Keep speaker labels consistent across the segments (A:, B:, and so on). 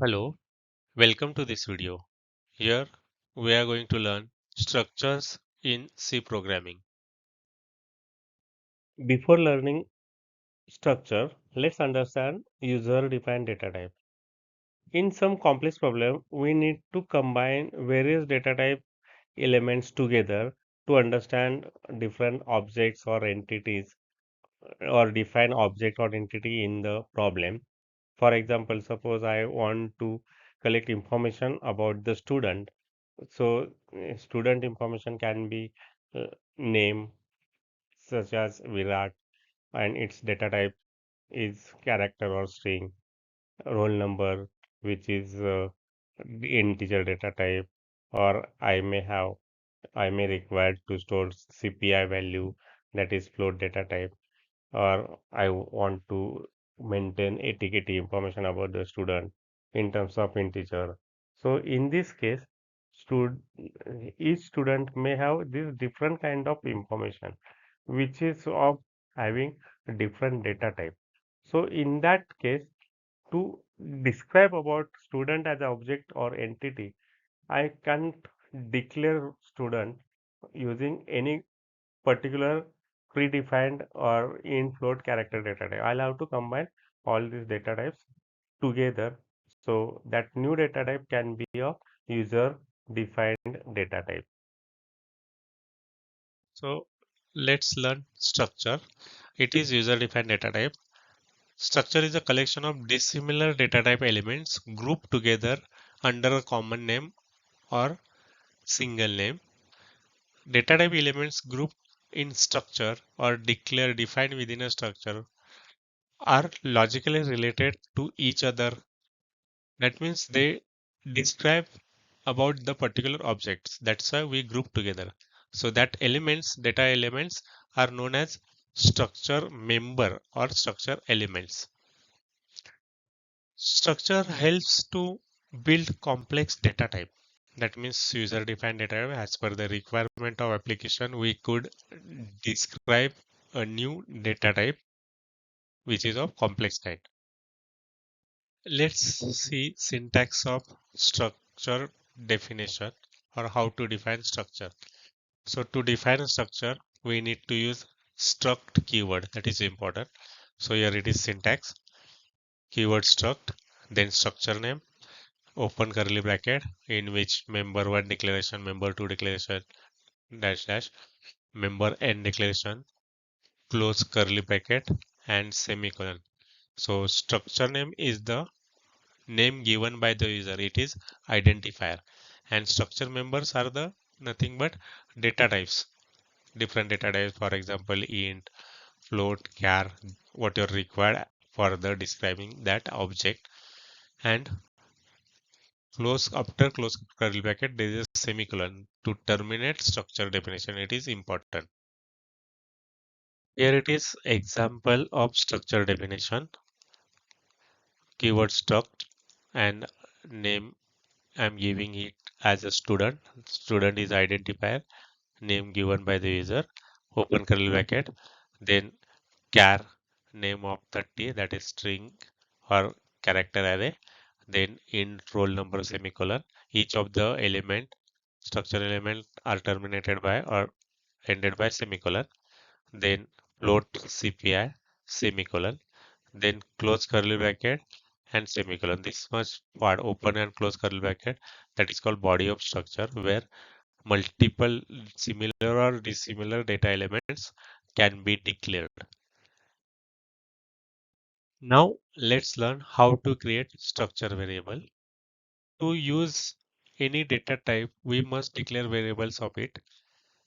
A: Hello, welcome to this video. Here we are going to learn structures in C programming. Before learning structure, let's understand user-defined data type. In some complex problem, we need to combine various data type elements together to understand different objects or entities or define object or entity in the problem. For example, suppose I want to collect information about the student. So, student information can be name such as Virat, and its data type is character or string, roll number, which is the integer data type, or I may require to store CPI value, that is float data type, or I want to maintain etiquette information about the student in terms of integer. So in this case, stud each student may have this different kind of information, which is of having different data type. So in that case, to describe about student as an object or entity, I can't declare student using any particular predefined or in float character data type. I'll have to combine all these data types together. So that new data type can be a user defined data type. So let's learn structure. It is user defined data type. Structure is a collection of dissimilar data type elements grouped together under a common name or single name. Data type elements grouped in structure or declared defined within a structure are logically related to each other. That means they describe about the particular objects. That's why we group together. So that elements, data elements are known as structure member or structure elements. Structure helps to build complex data type. That means user defined data type as per the requirement of application. We could describe a new data type which is of complex type. Let's see syntax of structure definition or how to define structure. So to define a structure, we need to use struct keyword. That is important. So here it is syntax, keyword struct, then structure name, open curly bracket in which member one declaration, member two declaration, dash dash, member n declaration, close curly bracket and semicolon. So structure name is the name given by the user. It is identifier, and structure members are the nothing but data types, different data types, for example int, float, char, what you're required for the describing that object. And close after close curly bracket there is a semicolon to terminate structure definition. It is important. Here it is example of structure definition. Keyword struct and name, I'm giving it as a student. Student is identifier, name given by the user, open curly bracket, then char, name of 30, that is string or character array, then int roll number semicolon. Each of the element, structure element are terminated by or ended by semicolon, then float CPI semicolon, then close curly bracket and semicolon. This much part open and close curly bracket, that is called body of structure, where multiple similar or dissimilar data elements can be declared. Now let's learn how to create structure variable. To use any data type, we must declare variables of it.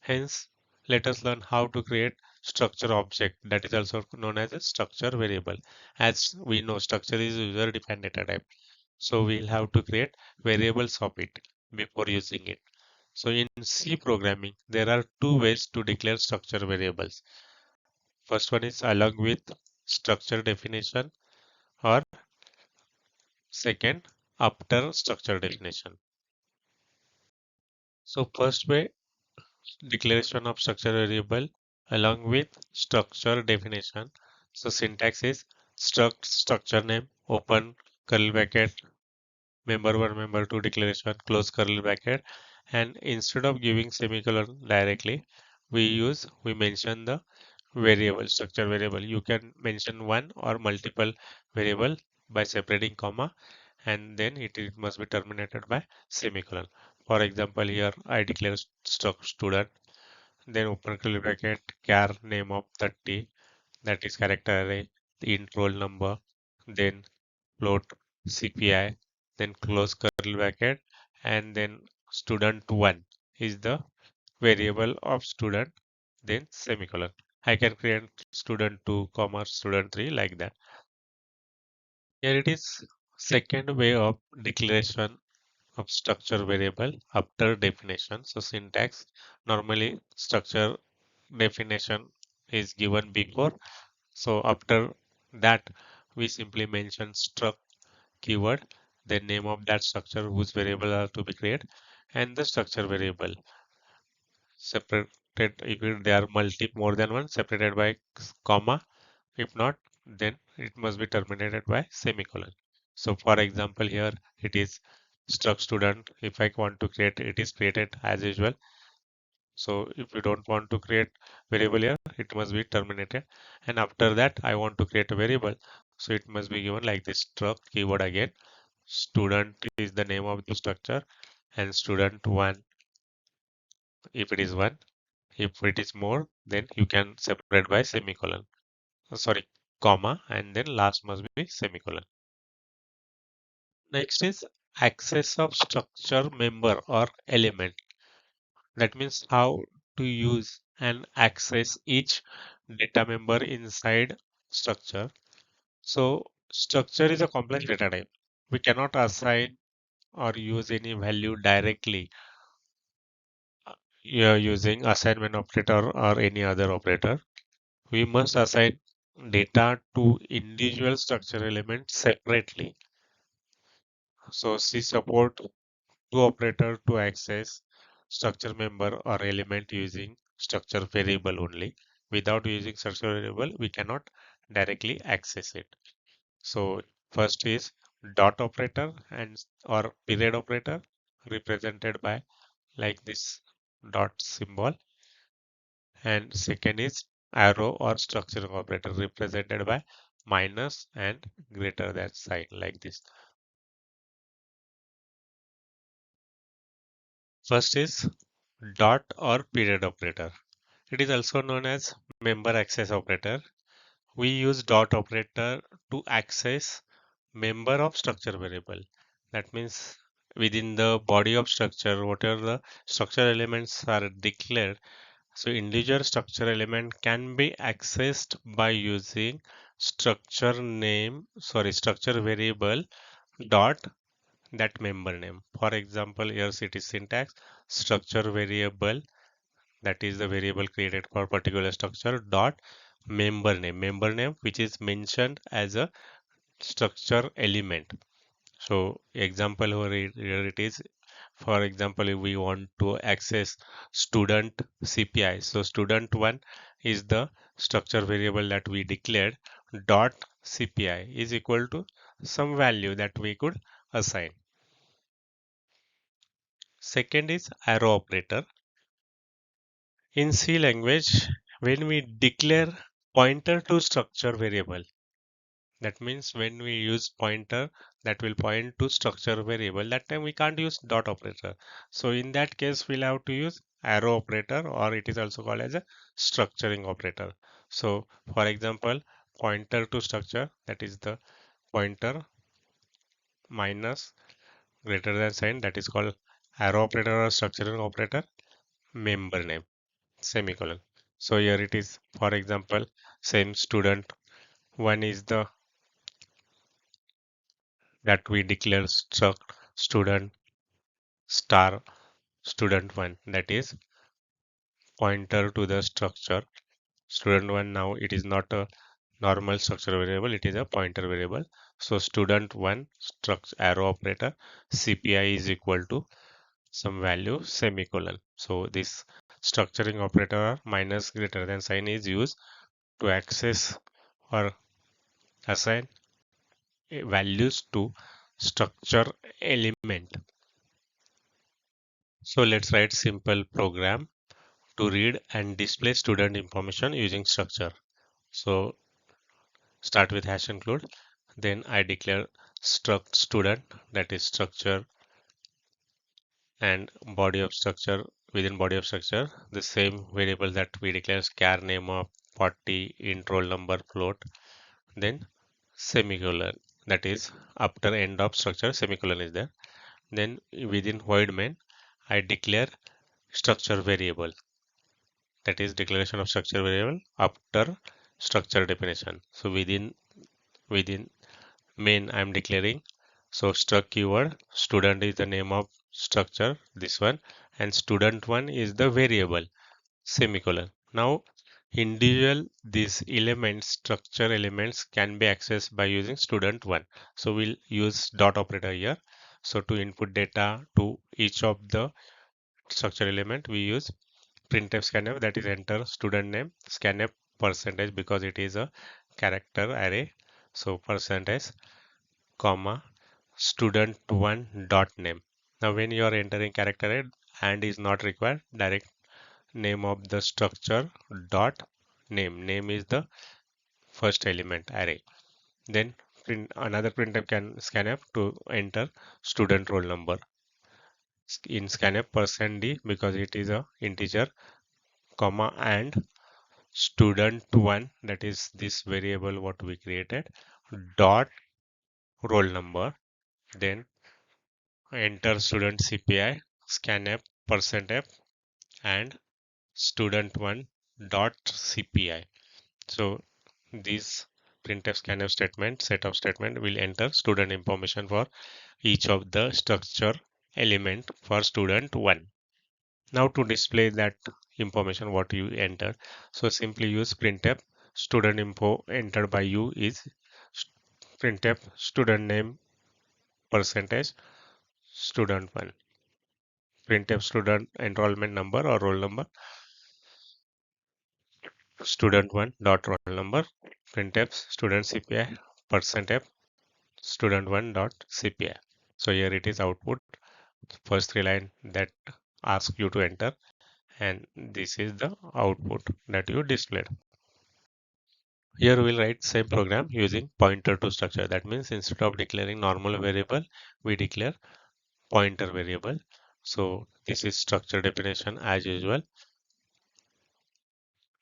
A: Hence, let us learn how to create structure object, that is also known as a structure variable. As we know, structure is user defined data type. So we'll have to create variables of it before using it. So in C programming, there are two ways to declare structure variables. First one is along with structure definition, or second after structure definition. So first way, declaration of structure variable along with structure definition. So syntax is struct structure name, open curly bracket,
B: member 1, member 2 declaration, close curly bracket, and instead of giving semicolon directly, we mention the variable, structure variable. You can mention one or multiple variable by separating comma, and then it must be terminated by semicolon. For example, here I declare student, then open curly bracket, char name of 30, that is character array, int roll number, then float CPI, then close curly bracket, and then student1 is the variable of student, then semicolon. I can create student2 comma student3 like that. Here it is second way of declaration of structure variable after definition. So syntax, normally structure definition is given before. So after that we simply mention struct keyword, the name of that structure whose variable are to be created, and the structure variable separated if there are more than one separated by comma. If not, then it must be terminated by semicolon. So for example, here it is struct student. If I want to create, it is created as usual. So if you don't want to create variable here, it must be terminated. And after that, I want to create a variable. So it must be given like this struct keyword again. Student is the name of the structure, and student one if it is one. If it is more, then you can separate by semicolon. Sorry, comma, and then last must be semicolon. Next is access of structure member or element. That means how to use and access each data member inside structure. So structure is a complex data type. We cannot assign or use any value directly using assignment operator or any other operator. We must assign data to individual structure elements separately. So C support to operator to access structure member or element using structure variable only. Without using structure variable, we cannot directly access it. So first is dot operator and or period operator represented by like this dot symbol, and second is arrow or structuring operator represented by minus and greater than sign like this. First is dot or period operator. It is also known as member access operator. We use dot operator to access member of structure variable. That means within the body of structure, whatever the structure elements are declared, so individual structure element can be accessed by using structure variable dot that member name. For example, here it is syntax structure variable, that is the variable created for particular structure dot member name which is mentioned as a structure element. So example here it is. For example, if we want to access student CPI, so student one is the structure variable that we declared dot CPI is equal to some value that we could assign. Second is arrow operator. In C language, when we declare pointer to structure variable, that means when we use pointer that will point to structure variable, that time we can't use dot operator. So in that case, we'll have to use arrow operator, or it is also called as a structuring operator. So for example, pointer to structure, that is the pointer minus greater than sign, that is called arrow operator or structuring operator, member name, semicolon. So here it is, for example, same student one is the that we declare struct student star student one, that is pointer to the structure student one. Now it is not a normal structure variable, it is a pointer variable. So student one struct arrow operator CPI is equal to some value semicolon. So this structuring operator minus greater than sign is used to access or assign values to structure element. So let's write simple program to read and display student information using structure. So start with hash include, then I declare struct student, that is structure, and body of structure. Within body of structure, the same variable that we declare char name of 40 int roll number float, then semicolon, that is after end of structure semicolon is there. Then within void main I declare structure variable, that is declaration of structure variable after structure definition. So within main I am declaring, so struct keyword, student is the name of structure, this one, and student one is the variable, semicolon. Now individual these elements, structure elements can be accessed by using student one. So we'll use dot operator here. So to input data to each of the structure element, we use printf scanf, that is enter student name, scanf percentage because it is a character array. So percentage comma student one dot name. Now when you are entering character array and is not required, direct name of the structure dot name. Name is the first element array. Then another printf can scanf to enter student roll number. In scanf percent d because it is a integer, comma and student one, that is this variable what we created, dot roll number. Then enter student CPI, scanf percent f and student one dot CPI. So this printf scanf statement, set of statement will enter student information for each of the structure element for student one. Now to display that information what you entered, so simply use printf student info entered by you is printf student name percentage student one, printf student enrollment number or roll number student one dot roll number, printf student CPI percent f student one dot CPI. So here it is output, first three line that ask you to enter, and this is the output that you displayed. Here we'll write same program using pointer to structure. That means instead of declaring normal variable, we declare pointer variable. So this is structure definition as usual.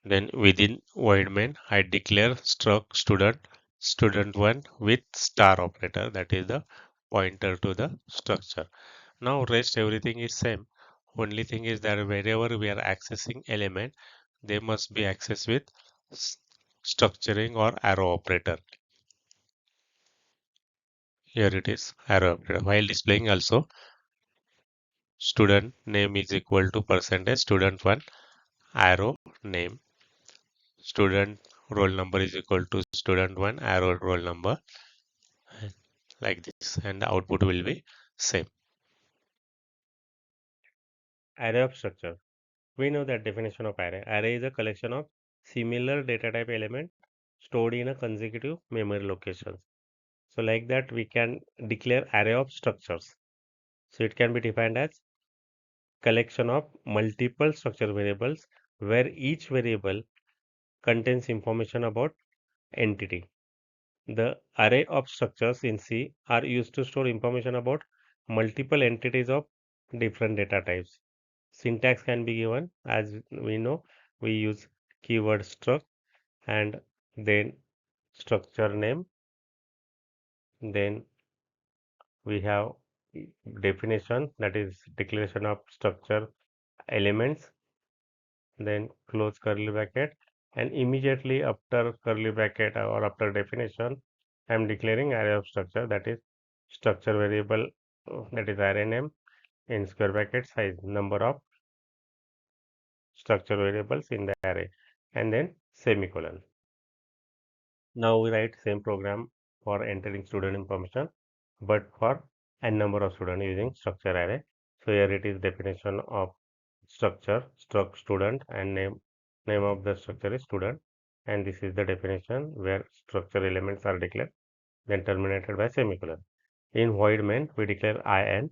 B: Then within void main, I declare struct student one with star operator. That is the pointer to the structure. Now rest everything is same. Only thing is that wherever we are accessing element, they must be accessed with structuring or arrow operator. Here it is arrow operator. While displaying also, student name is equal to percentage student one arrow name, student roll number is equal to student one arrow roll number, like this, and the output will be same.
A: Array of structure. We know that definition of array. Array is a collection of similar data type element stored in a consecutive memory locations. So like that, we can declare array of structures. So it can be defined as collection of multiple structure variables where each variable contains information about entity. The array of structures in C are used to store information about multiple entities of different data types. Syntax can be given as we know, we use keyword struct and then structure name, then we have definition, that is declaration of structure elements, then close curly bracket, and immediately after curly bracket or after definition I am declaring array of structure, that is structure variable, that is array name, in square bracket size number of structure variables in the array, and then semicolon. Now we write same program for entering student information, but for n number of students using structure array. So here it is definition of structure, struct student, and name of the structure is student, and this is the definition where structure elements are declared, then terminated by semicolon. In void main, we declare in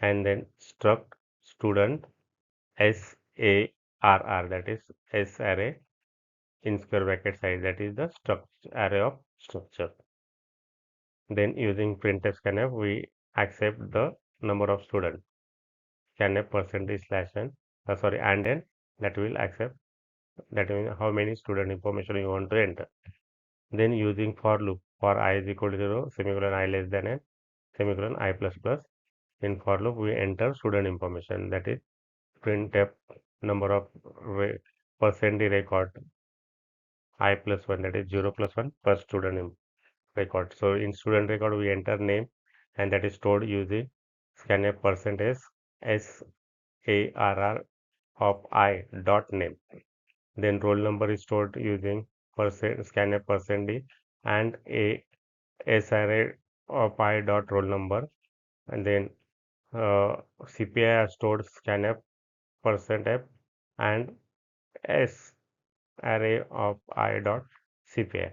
A: and then struct student SARR, that is S array in square bracket size, that is the array of structure. Then using printf scanf, we accept the number of students. Scanf percentage slash n, sorry, and n, that will accept, that means how many student information you want to enter. Then using for loop, for I is equal to 0, semicolon I less than n, semicolon I plus plus. In for loop, we enter student information, that is printf number of percent record I plus 1, that is 0 plus 1 per student record. So in student record, we enter name and that is stored using scanf percentage SARR of I dot name. Then roll number is stored using scanf percent D and a SRA of I dot roll number. And then CPI are stored scanf percent F and S array of I dot CPI.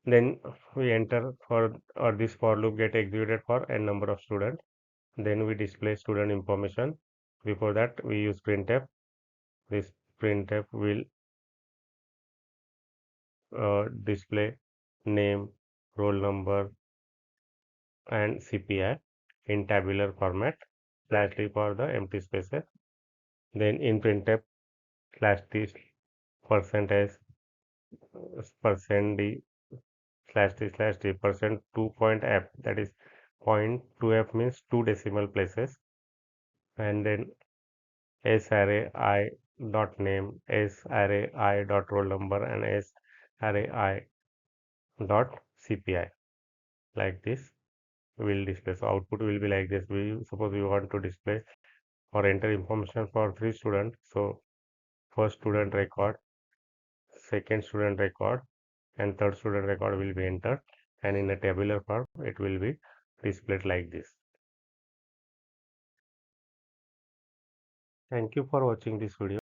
A: Then we enter for, or this for loop get executed for n number of students. Then we display student information. Before that, we use printf. This printf will display name, roll number, and CPI in tabular format. Slash d for the empty spaces. Then in printf slash d percentage percent d slash d percent 2 point f, that is point 2f means 2 decimal places, and then s array I dot name, s array I dot roll number, and s array I dot CPI. Like this will display. So output will be like this. We suppose we want to display or enter information for 3 students. So first student record, second student record, and third student record will be entered, and in a tabular form it will be displayed like this. Thank you for watching this video.